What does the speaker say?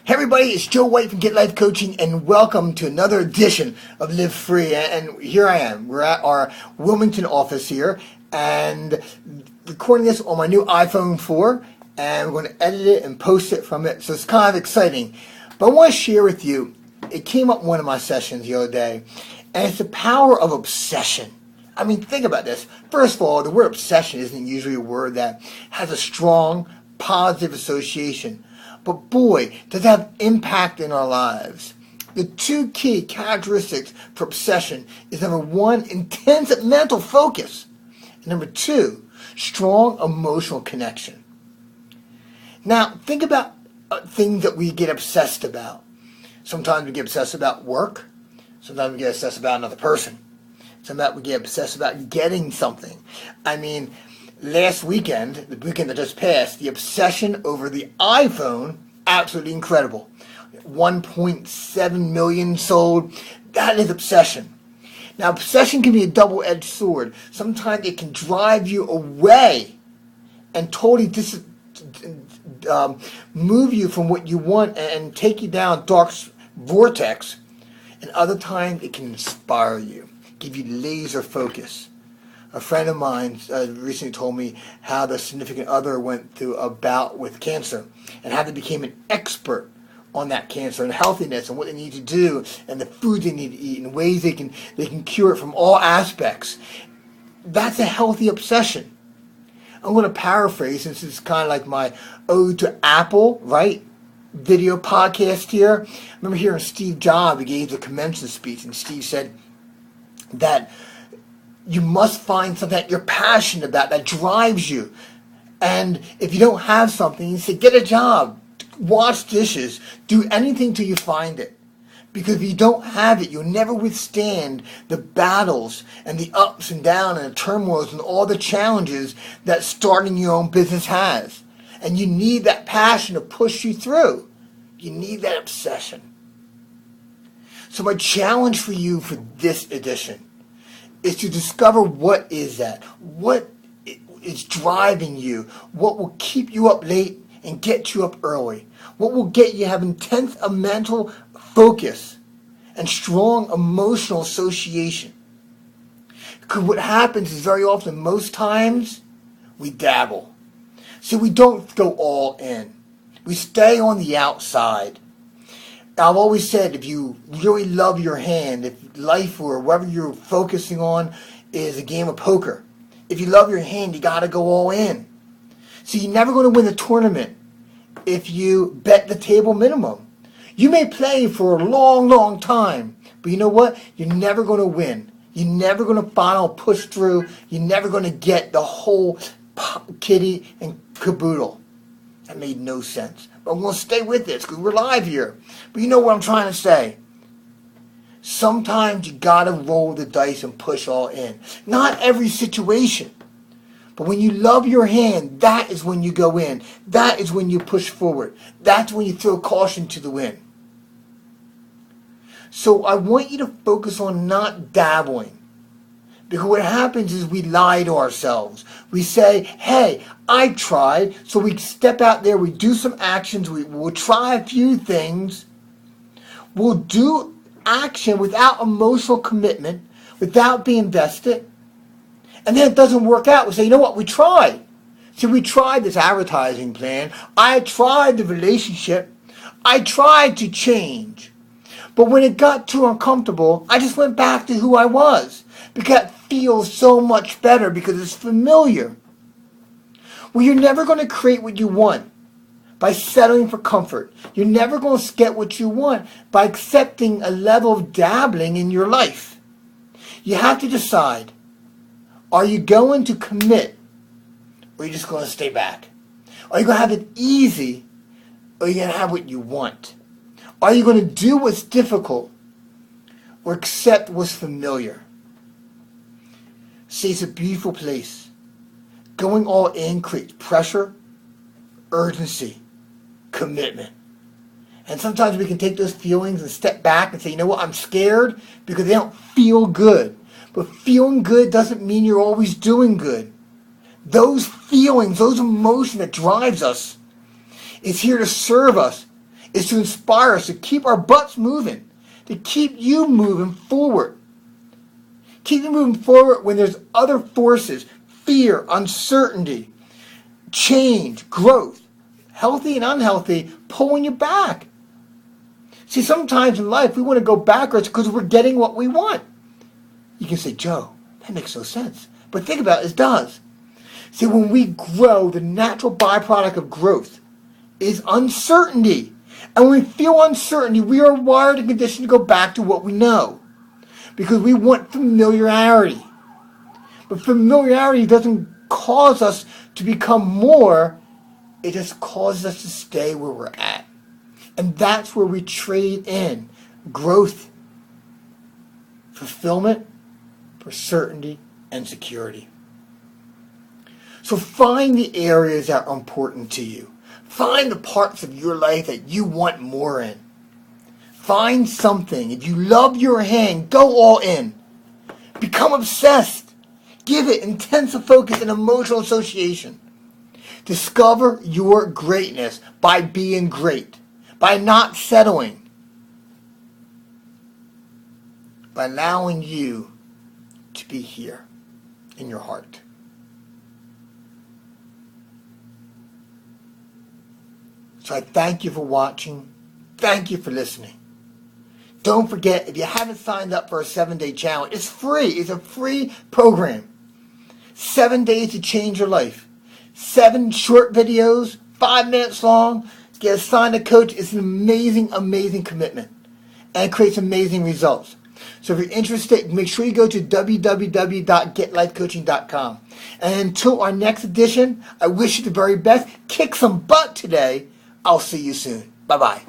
Hey everybody, it's Joe White from Get Life Coaching, and welcome to another edition of Live Free. And here I am. We're at our Wilmington office here, and recording this on my new iPhone 4, and we're going to edit it and post it from it, so it's kind of exciting. But I want to share with you, it came up in one of my sessions the other day, and it's the power of obsession. I mean, think about this. First of all, the word obsession isn't usually a word that has a strong, positive association. But boy, does it have impact in our lives. The two key characteristics for obsession is number one, intense mental focus. And number two, strong emotional connection. Now, think about things that we get obsessed about. Sometimes we get obsessed about work. Sometimes we get obsessed about another person. Sometimes we get obsessed about getting something. I mean, last weekend, the weekend that just passed, the obsession over the iPhone, absolutely incredible. 1.7 million sold. That is obsession. Now, obsession can be a double-edged sword. Sometimes it can drive you away and totally move you from what you want and take you down a dark vortex. And other times it can inspire you, give you laser focus. A friend of mine recently told me how the significant other went through a bout with cancer and how they became an expert on that cancer and healthiness and what they need to do and the food they need to eat and ways they can cure it from all aspects. That's a healthy obsession. I'm going to paraphrase, since it's kind of like my ode to Apple, right? Video podcast here. I remember hearing Steve Jobs, he gave the commencement speech, and Steve said that you must find something that you're passionate about, that drives you. And if you don't have something, you say, get a job, wash dishes, do anything till you find it. Because if you don't have it, you'll never withstand the battles and the ups and downs and the turmoils and all the challenges that starting your own business has. And you need that passion to push you through. You need that obsession. So my challenge for you for this edition is to discover what is that, what is driving you, what will keep you up late and get you up early, what will get you to have intense mental focus and strong emotional association. Because what happens is very often, most times, we dabble. See, we don't go all in. We stay on the outside. I've always said, if you really love your hand, if life or whatever you're focusing on is a game of poker, if you love your hand, you got to go all in. So you're never going to win the tournament if you bet the table minimum. You may play for a long, long time, but you know what? You're never going to win. You're never going to final push through. You're never going to get the whole kitty and caboodle. That made no sense. But I'm going to stay with this because we're live here. But you know what I'm trying to say? Sometimes you got to roll the dice and push all in. Not every situation. But when you love your hand, that is when you go in. That is when you push forward. That's when you throw caution to the wind. So I want you to focus on not dabbling. Because what happens is we lie to ourselves. We say, hey, I tried. So we step out there, we do some actions, we'll try a few things. We'll do action without emotional commitment, without being invested. And then it doesn't work out. We say, you know what, we tried. So we tried this advertising plan. I tried the relationship. I tried to change. But when it got too uncomfortable, I just went back to who I was. Because it feels so much better because it's familiar. Well, you're never going to create what you want by settling for comfort. You're never going to get what you want by accepting a level of dabbling in your life. You have to decide, are you going to commit or are you just going to stay back? Are you going to have it easy or are you going to have what you want? Are you going to do what's difficult or accept what's familiar? See, it's a beautiful place. Going all in creates pressure, urgency, commitment. And sometimes we can take those feelings and step back and say, you know what, I'm scared because they don't feel good. But feeling good doesn't mean you're always doing good. Those feelings, those emotions that drives us is here to serve us is to inspire us to keep our butts moving, to keep you moving forward. Keep you moving forward when there's other forces, fear, uncertainty, change, growth, healthy and unhealthy, pulling you back. See, sometimes in life we want to go backwards because we're getting what we want. You can say, Joe, that makes no sense. But think about it, it does. See, when we grow, the natural byproduct of growth is uncertainty. And when we feel uncertainty, we are wired and conditioned to go back to what we know. Because we want familiarity. But familiarity doesn't cause us to become more. It just causes us to stay where we're at. And that's where we trade in growth, fulfillment, for certainty and security. So find the areas that are important to you. Find the parts of your life that you want more in. Find something. If you love your hand, go all in. Become obsessed. Give it intensive focus and emotional association. Discover your greatness by being great, by not settling, by allowing you to be here in your heart. So I thank you for watching. Thank you for listening. Don't forget, if you haven't signed up for a 7-day challenge, it's free. It's a free program. 7 days to change your life. 7 short videos, 5 minutes long. Get assigned a coach. It's an amazing, amazing commitment. And it creates amazing results. So if you're interested, make sure you go to www.getlifecoaching.com. And until our next edition, I wish you the very best. Kick some butt today. I'll see you soon. Bye-bye.